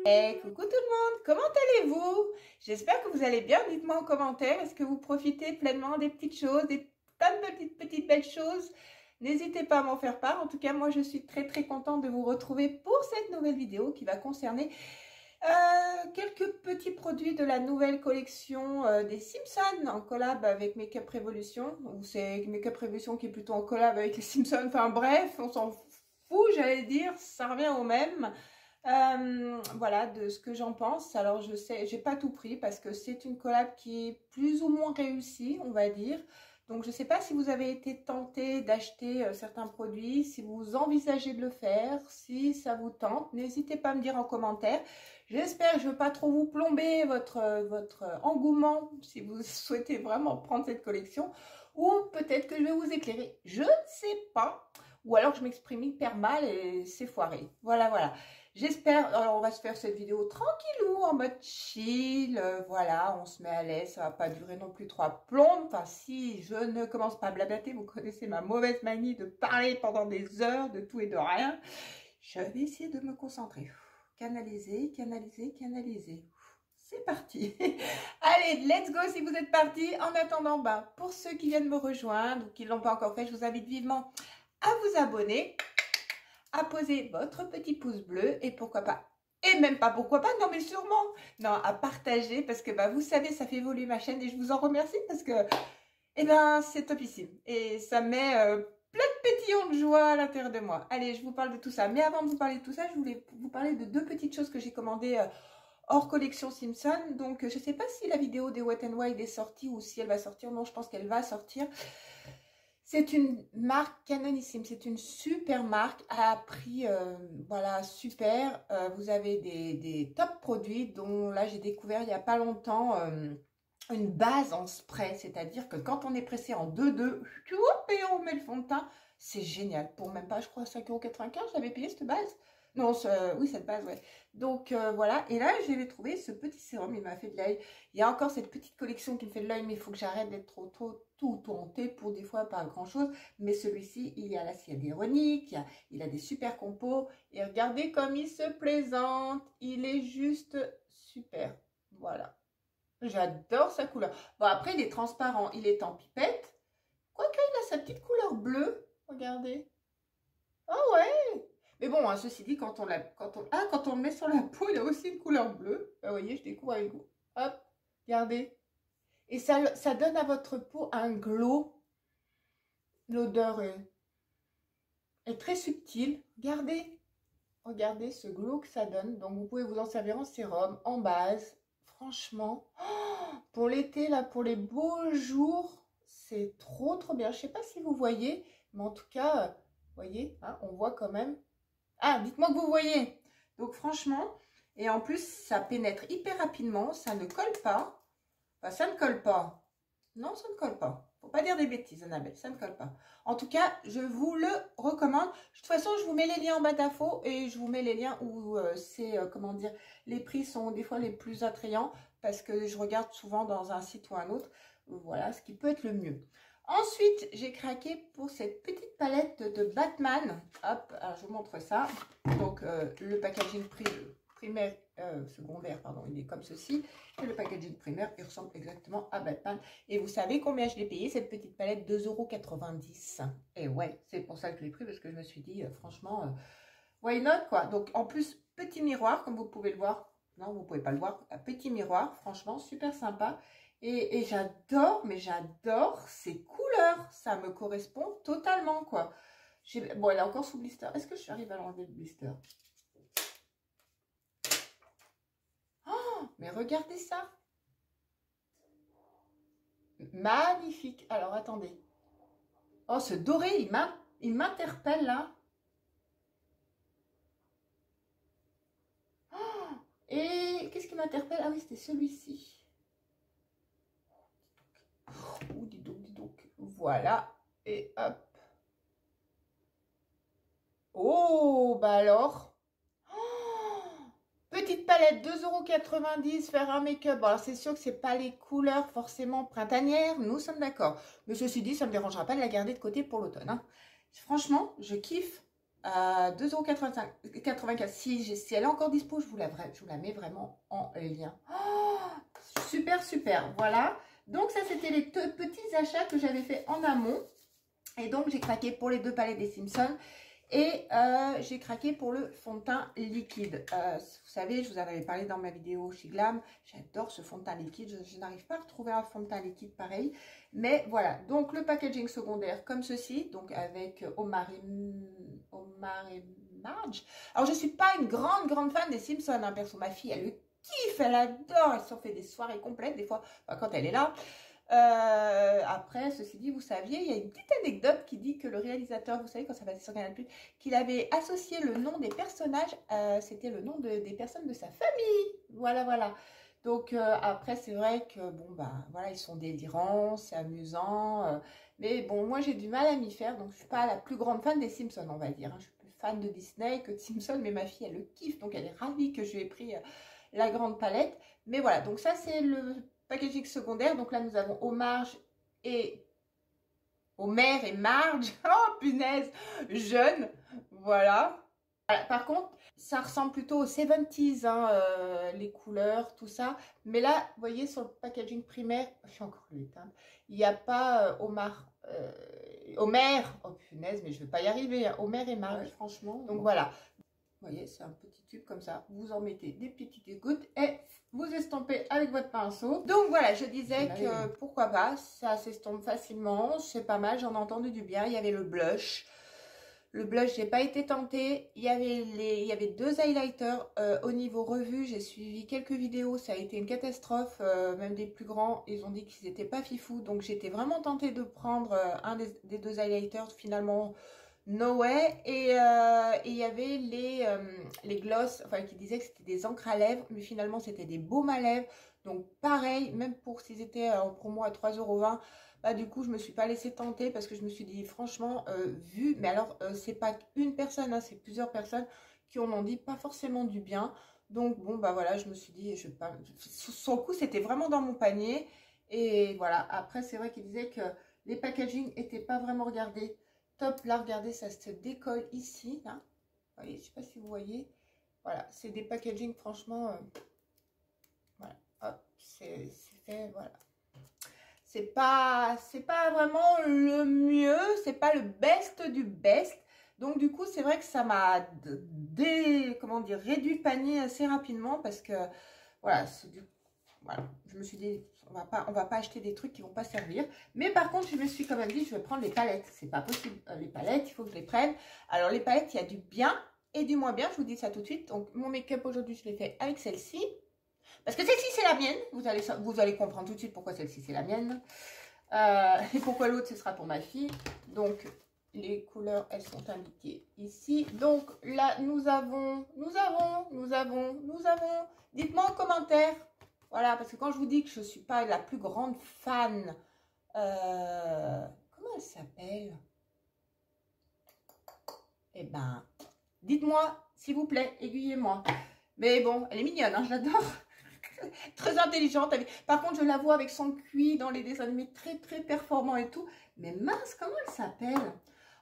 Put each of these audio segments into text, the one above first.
Hey, coucou tout le monde, comment allez-vous? J'espère que vous allez bien, dites-moi en commentaire, est-ce que vous profitez pleinement des petites choses, des tas de petites belles choses? N'hésitez pas à m'en faire part, en tout cas moi je suis très contente de vous retrouver pour cette nouvelle vidéo qui va concerner quelques petits produits de la nouvelle collection des Simpsons en collab avec Makeup Revolution, ou c'est Makeup Revolution qui est plutôt en collab avec les Simpsons, enfin bref, on s'en fout, j'allais dire, ça revient au même. Voilà de ce que j'en pense. Alors je sais, j'ai pas tout pris parce que c'est une collab qui est plus ou moins réussie, on va dire. Donc je sais pas si vous avez été tenté d'acheter certains produits, si vous envisagez de le faire, si ça vous tente, n'hésitez pas à me dire en commentaire. J'espère que je ne veux pas trop vous plomber votre engouement si vous souhaitez vraiment prendre cette collection, ou peut-être que je vais vous éclairer, je ne sais pas, ou alors je m'exprime hyper mal et c'est foiré. Voilà. J'espère, alors on va se faire cette vidéo tranquillou, en mode chill, voilà, on se met à l'aise, ça va pas durer non plus 3 plombes, enfin si je ne commence pas à blablater, vous connaissez ma mauvaise manie de parler pendant des heures de tout et de rien, je vais essayer de me concentrer, canaliser, c'est parti. Allez, let's go si vous êtes partis. En attendant, pour ceux qui viennent me rejoindre ou qui ne l'ont pas encore fait, je vous invite vivement à vous abonner, à poser votre petit pouce bleu et pourquoi pas, et même pas pourquoi pas, non mais sûrement, non, à partager parce que vous savez, ça fait évoluer ma chaîne et je vous en remercie parce que, c'est topissime et ça met plein de pétillants de joie à l'intérieur de moi. Allez, je vous parle de tout ça, mais avant de vous parler de tout ça, je voulais vous parler de deux petites choses que j'ai commandées hors collection Simpson. Donc je sais pas si la vidéo des Wet n Wild est sortie ou si elle va sortir. Non, je pense qu'elle va sortir. C'est une marque canonissime, c'est une super marque à prix voilà, super. Vous avez des top produits dont là j'ai découvert il n'y a pas longtemps une base en spray, c'est-à-dire que quand on est pressé en 2-2, et on met le fond de teint, c'est génial. Pour même pas, je crois, 5,95 €, j'avais payé cette base. Non, oui, cette base, ouais. Donc voilà, et là j'ai trouvé ce petit sérum, il m'a fait de l'œil. Il y a encore cette petite collection qui me fait de l'œil, mais il faut que j'arrête d'être trop tout tenté pour des fois pas grand chose. Mais celui-ci, il y a l'acide ironique, il a des super compos, et regardez comme il se présente, il est juste super. Voilà, j'adore sa couleur. Bon, après il est transparent, il est en pipette, quoique il a sa petite couleur bleue, regardez. Ah ouais. Mais bon, hein, ceci dit, quand on le met sur la peau, il a aussi une couleur bleue. Vous voyez, je découvre avec vous. Hop, regardez. Et ça donne à votre peau un glow. L'odeur est très subtile. Regardez ce glow que ça donne. Donc, vous pouvez vous en servir en sérum, en base. Franchement, pour l'été, là, pour les beaux jours, c'est trop bien. Je ne sais pas si vous voyez, mais en tout cas, vous voyez, hein, on voit quand même. Ah, dites-moi que vous voyez. Donc franchement, et en plus, ça pénètre hyper rapidement, ça ne colle pas. Enfin, ça ne colle pas. Non, ça ne colle pas. Faut pas dire des bêtises, Annabelle, ça ne colle pas. En tout cas, je vous le recommande. De toute façon, je vous mets les liens en bas d'infos et je vous mets les liens où comment dire, les prix sont des fois les plus attrayants parce que je regarde souvent dans un site ou un autre. Voilà, ce qui peut être le mieux. Ensuite, j'ai craqué pour cette petite palette de Batman. Hop, alors je vous montre ça. Donc, le packaging primaire, secondaire, pardon, il est comme ceci. Et le packaging primaire, il ressemble exactement à Batman. Et vous savez combien je l'ai payé, cette petite palette? 2,90 €. Et ouais, c'est pour ça que je l'ai pris, parce que je me suis dit, franchement, why not, quoi. Donc, en plus, petit miroir, comme vous pouvez le voir. Non, vous ne pouvez pas le voir. Un petit miroir, franchement, super sympa. Et j'adore, mais j'adore ces couleurs. Ça me correspond totalement, quoi. Bon, elle est encore sous blister. Est-ce que j'arrive à l'enlever le blister? Oh, mais regardez ça. Magnifique. Alors, attendez. Oh, ce doré, il m'interpelle, là. Oh, et qu'est-ce qui m'interpelle? Ah oui, c'était celui-ci. Oh, dis donc. Voilà. Et hop. Oh, bah alors. Oh, petite palette, 2,90 €, faire un make-up. Bon, alors, c'est sûr que c'est pas les couleurs forcément printanières. Nous sommes d'accord. Mais ceci dit, ça ne me dérangera pas de la garder de côté pour l'automne. Hein. Franchement, je kiffe. à 2,95 €. Si elle est encore dispo, je vous la mets vraiment en lien. Oh, super, super. Voilà. Donc, ça, c'était les deux petits achats que j'avais fait en amont. Et donc, j'ai craqué pour les 2 palettes des Simpsons. Et j'ai craqué pour le fond de teint liquide. Vous savez, je vous en avais parlé dans ma vidéo chez Glam. J'adore ce fond de teint liquide. Je n'arrive pas à retrouver un fond de teint liquide pareil. Mais voilà, donc le packaging secondaire comme ceci. Donc avec Omar et Marge. Alors, je ne suis pas une grande fan des Simpsons. Hein, perso, ma fille, elle le kiffe, elle adore. Elle s'en fait des soirées complètes, des fois, quand elle est là. Après, ceci dit, vous saviez, il y a une petite anecdote qui dit que le réalisateur, vous savez, quand ça passait sur Canal+, qu'il avait associé le nom des personnages, c'était le nom des personnes de sa famille. Voilà, voilà. Donc, après, c'est vrai que, bon, bah, voilà, ils sont délirants, c'est amusant. Mais bon, moi, j'ai du mal à m'y faire, donc je suis pas la plus grande fan des Simpsons, on va dire. Hein. Je suis plus fan de Disney que de Simpsons, mais ma fille, elle le kiffe, donc elle est ravie que je lui ai pris la grande palette. Mais voilà, donc ça, c'est le packaging secondaire. Donc là, nous avons Homer et Marge. Oh, punaise, jeune. Voilà. Par contre, ça ressemble plutôt aux 70s, hein, les couleurs, tout ça. Mais là, vous voyez, sur le packaging primaire, je suis encore l'éteindre, il n'y a pas Homer, oh punaise, mais je ne vais pas y arriver, hein, Homer et Marge, franchement. Donc voilà. Vous voyez, c'est un petit tube comme ça. Vous en mettez des petites gouttes et vous estampez avec votre pinceau. Donc voilà, je disais que pourquoi pas, ça s'estompe facilement. C'est pas mal, j'en ai entendu du bien. Il y avait le blush. Le blush, j'ai pas été tentée. Il y avait 2 highlighters au niveau revue. J'ai suivi quelques vidéos, ça a été une catastrophe. Même des plus grands, ils ont dit qu'ils n'étaient pas fifous. Donc j'étais vraiment tentée de prendre un des 2 highlighters. Finalement, no way. Et il y avait les gloss, enfin qui disaient que c'était des encres à lèvres, mais finalement c'était des baumes à lèvres. Donc pareil, même pour s'ils étaient en promo à 3,20 €, bah du coup je me suis pas laissée tenter parce que je me suis dit franchement, vu, mais alors c'est pas une personne, hein, c'est plusieurs personnes qui en ont dit pas forcément du bien. Donc bon bah voilà, je me suis dit, je pas, sur le coup c'était vraiment dans mon panier. Et voilà, après c'est vrai qu'ils disaient que les packaging étaient pas vraiment regardés. Top, là, regardez, ça se décolle ici, là. Vous voyez, je sais pas si vous voyez. Voilà, c'est des packaging, franchement, voilà, hop, c'est fait, voilà. C'est pas vraiment le mieux, c'est pas le best du best. Donc, du coup, c'est vrai que ça m'a, comment dire, réduit le panier assez rapidement parce que, voilà, voilà, je me suis dit, on va pas acheter des trucs qui vont pas servir. Mais par contre, je me suis quand même dit, je vais prendre les palettes. C'est pas possible. Les palettes, il faut que je les prenne. Alors, les palettes, il y a du bien et du moins bien. Je vous dis ça tout de suite. Donc, mon make-up aujourd'hui, je l'ai fait avec celle-ci. Parce que celle-ci, c'est la mienne. Vous allez comprendre tout de suite pourquoi celle-ci, c'est la mienne. Et pourquoi l'autre, ce sera pour ma fille. Donc, les couleurs, elles sont indiquées ici. Donc, là, nous avons. Dites-moi en commentaire. Voilà, parce que quand je vous dis que je ne suis pas la plus grande fan, comment elle s'appelle? Eh ben, dites-moi, s'il vous plaît, aiguillez-moi. Mais bon, elle est mignonne, hein, je l'adore. Très intelligente. Par contre, je la vois avec son QI dans les dessins animés très, très performant et tout. Mais mince, comment elle s'appelle?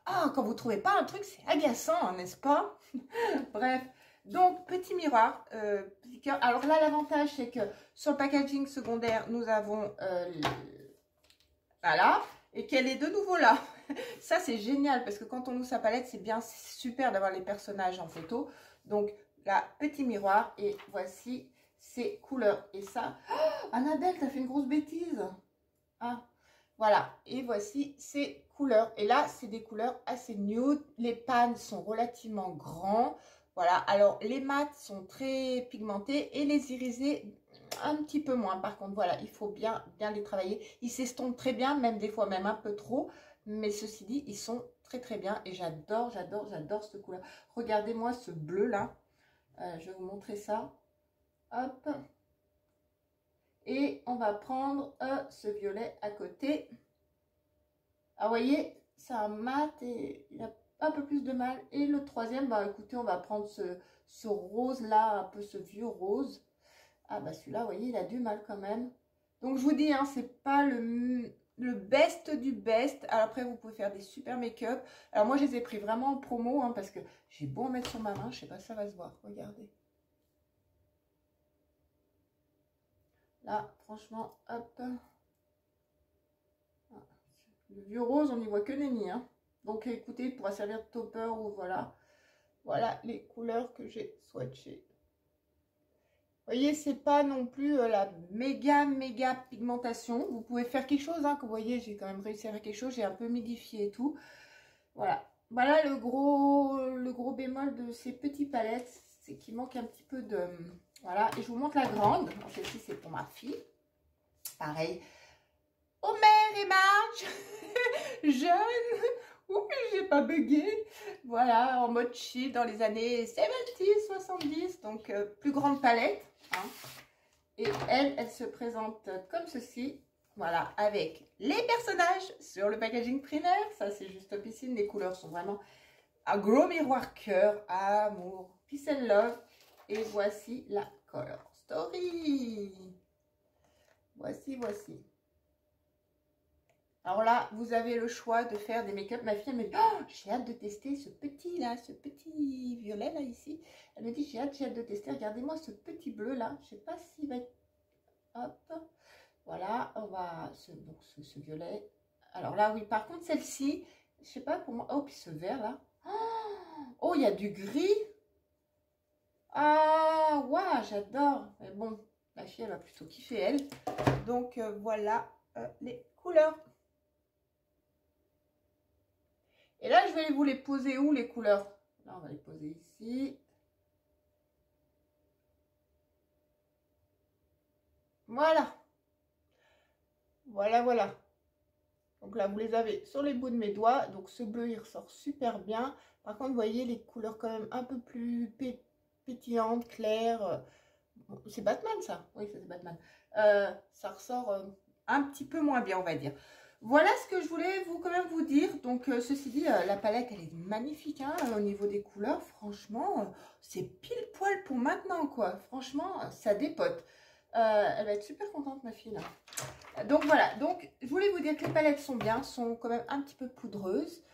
Ah, quand vous ne trouvez pas un truc, c'est agaçant, n'est-ce pas? Bref. Donc, petit miroir, petit cœur. Alors là, l'avantage, c'est que sur le packaging secondaire, nous avons, voilà, et qu'elle est de nouveau là. Ça, c'est génial, parce que quand on ouvre sa palette, c'est bien, c'est super d'avoir les personnages en photo. Donc, là, petit miroir, et voici ses couleurs. Et ça, oh, Annabelle, t'as fait une grosse bêtise. Ah, voilà, et voici ses couleurs. Et là, c'est des couleurs assez nude. Les pans sont relativement grands. Voilà, alors les mats sont très pigmentés et les irisés un petit peu moins. Par contre, voilà, il faut bien les travailler. Ils s'estompent très bien, même des fois même un peu trop. Mais ceci dit, ils sont très très bien et j'adore cette couleur. Regardez-moi ce bleu là. Je vais vous montrer ça. Hop. Et on va prendre ce violet à côté. Ah, vous voyez, c'est un mat et il a un peu plus de mal. Et le troisième, bah écoutez, on va prendre ce rose là, un peu ce vieux rose. Ah bah celui-là, vous voyez, il a du mal quand même. Donc je vous dis, hein, c'est pas le le best du best. Alors après, vous pouvez faire des super make-up. Alors moi, je les ai pris vraiment en promo, hein, parce que j'ai beau en mettre sur ma main, je sais pas si ça va se voir. Regardez. Là, franchement, hop. Le vieux rose, on n'y voit que nenni, hein. Donc écoutez, il pourra servir de topper ou voilà. Voilà les couleurs que j'ai swatchées. Vous voyez, c'est pas non plus la méga pigmentation. Vous pouvez faire quelque chose, hein, que vous voyez, j'ai quand même réussi à faire quelque chose. J'ai un peu midifié et tout. Voilà. Voilà le gros bémol de ces petites palettes, c'est qu'il manque un petit peu de... Voilà, et je vous montre la grande. Celle-ci, c'est pour ma fille. Pareil. Homer et Marge, jeune. Ouh, j'ai pas bugué. Voilà, en mode chill dans les années 70, 70. Donc, plus grande palette. Hein. Et elle se présente comme ceci. Voilà, avec les personnages sur le packaging primaire. Ça, c'est juste topissime. Les couleurs sont vraiment un gros miroir cœur, amour, peace and love. Et voici la color story. Voici. Alors là, vous avez le choix de faire des make-up. Ma fille, elle me dit, oh, j'ai hâte de tester ce petit là, ce petit violet là ici. Elle me dit, j'ai hâte de tester. Regardez-moi ce petit bleu là. Je sais pas s'il va être... Hop. Voilà, on va... Donc ce violet. Alors là, oui, par contre, celle-ci, je sais pas pour moi... Oh, puis ce vert là. Oh, il y a du gris. Ah, waouh, j'adore. Mais bon, la fille, elle va plutôt kiffer, elle. Donc, voilà les couleurs. Et là, je vais vous les poser où, les couleurs? Là, on va les poser ici. Voilà. Voilà. Donc là, vous les avez sur les bouts de mes doigts. Donc, ce bleu, il ressort super bien. Par contre, vous voyez les couleurs quand même un peu plus pétillantes, claires. C'est Batman, ça? Oui, c'est Batman. Ça ressort un petit peu moins bien, on va dire. Voilà ce que je voulais quand même vous dire. Donc, ceci dit, la palette, elle est magnifique, hein, au niveau des couleurs. Franchement, c'est pile poil pour maintenant, quoi. Franchement, ça dépote. Elle va être super contente, ma fille, là. Donc, voilà. Donc, je voulais vous dire que les palettes sont bien, sont quand même un petit peu poudreuses.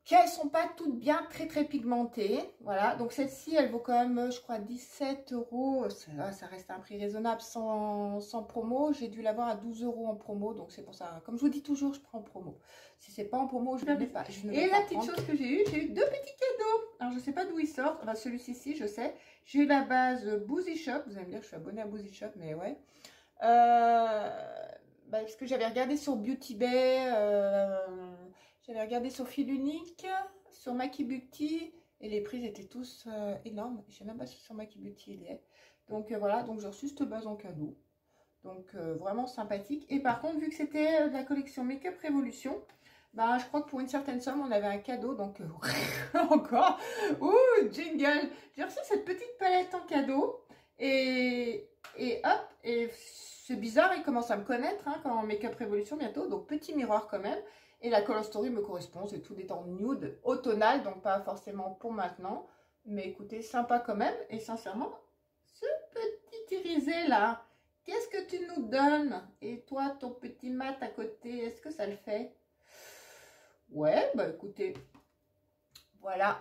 Qu'elles ne sont pas toutes bien très pigmentées. Voilà, donc celle-ci, elle vaut quand même, je crois, 17 €. Ça reste un prix raisonnable sans promo. J'ai dû l'avoir à 12 € en promo, donc c'est pour ça. Comme je vous dis toujours, je prends en promo. Si c'est pas en promo, je ne vais pas. Et la petite chose que j'ai eu deux petits cadeaux. Alors, je ne sais pas d'où ils sortent. Enfin, celui-ci, je sais. J'ai eu la base Boozy Shop. Vous allez me dire, je suis abonnée à Boozy Shop, mais ouais. Parce que j'avais regardé sur Beauty Bay, j'avais regardé sur Fil Unique, sur Maki Beauty, et les prix étaient tous énormes. Je ne sais même pas si sur Maki Beauty il y est. Donc voilà, donc j'ai reçu cette base en cadeau. Donc vraiment sympathique. Et par contre, vu que c'était de la collection Make-up Révolution, bah, je crois que pour une certaine somme, on avait un cadeau. Donc encore, ouh, jingle. J'ai reçu cette petite palette en cadeau. Et hop, et c'est bizarre, il commence à me connaître, hein, quand Make-up Révolution bientôt, donc petit miroir quand même. Et la color story me correspond, c'est tout est en nude automnal, donc pas forcément pour maintenant. Mais écoutez, sympa quand même. Et sincèrement, ce petit irisé là, qu'est-ce que tu nous donnes? Et toi, ton petit mat à côté, est-ce que ça le fait? Ouais, bah écoutez, voilà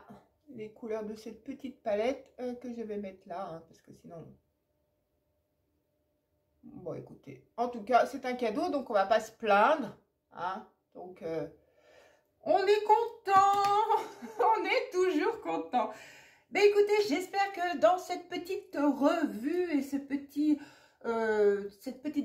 les couleurs de cette petite palette que je vais mettre là, hein, parce que sinon... Bon, écoutez, en tout cas, c'est un cadeau, donc on va pas se plaindre, hein. Donc, on est content, on est toujours content. Ben écoutez, j'espère que dans cette petite revue et cette petite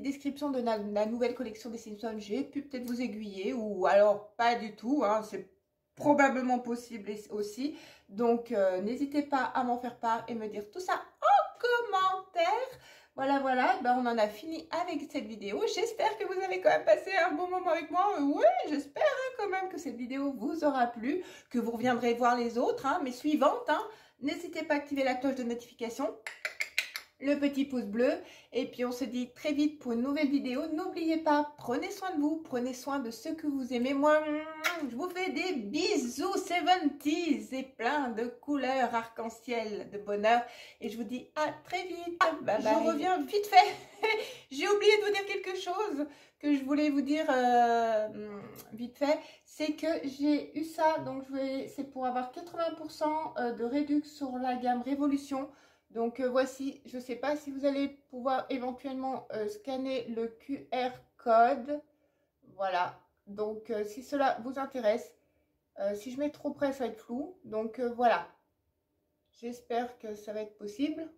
description de la nouvelle collection des Simpsons, j'ai pu peut-être vous aiguiller, ou alors pas du tout, hein, c'est probablement possible aussi. Donc, n'hésitez pas à m'en faire part et me dire tout ça en commentaire. Voilà, ben on en a fini avec cette vidéo. J'espère que vous avez quand même passé un bon moment avec moi. Oui, j'espère hein, quand même que cette vidéo vous aura plu, que vous reviendrez voir les autres, hein, mes suivantes. Hein. N'hésitez pas à activer la cloche de notification, le petit pouce bleu. Et puis on se dit très vite pour une nouvelle vidéo. N'oubliez pas, prenez soin de vous, prenez soin de ceux que vous aimez. Moi, je vous fais des bisous 70s et plein de couleurs arc-en-ciel de bonheur. Et je vous dis à très vite. Bye bye. Je reviens vite fait. J'ai oublié de vous dire quelque chose que je voulais vous dire vite fait, c'est que j'ai eu ça, donc c'est pour avoir 80% de réduction sur la gamme Révolution. Donc voici, je ne sais pas si vous allez pouvoir éventuellement scanner le QR code. Voilà, donc si cela vous intéresse, si je mets trop près, ça va être flou. Donc voilà, j'espère que ça va être possible.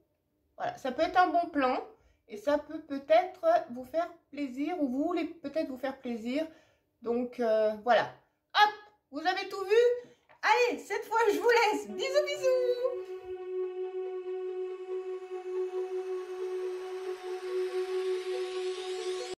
Voilà, ça peut être un bon plan et ça peut peut-être vous faire plaisir ou vous voulez peut-être vous faire plaisir. Donc voilà, hop, vous avez tout vu. Allez, cette fois je vous laisse. Bisous, bisous.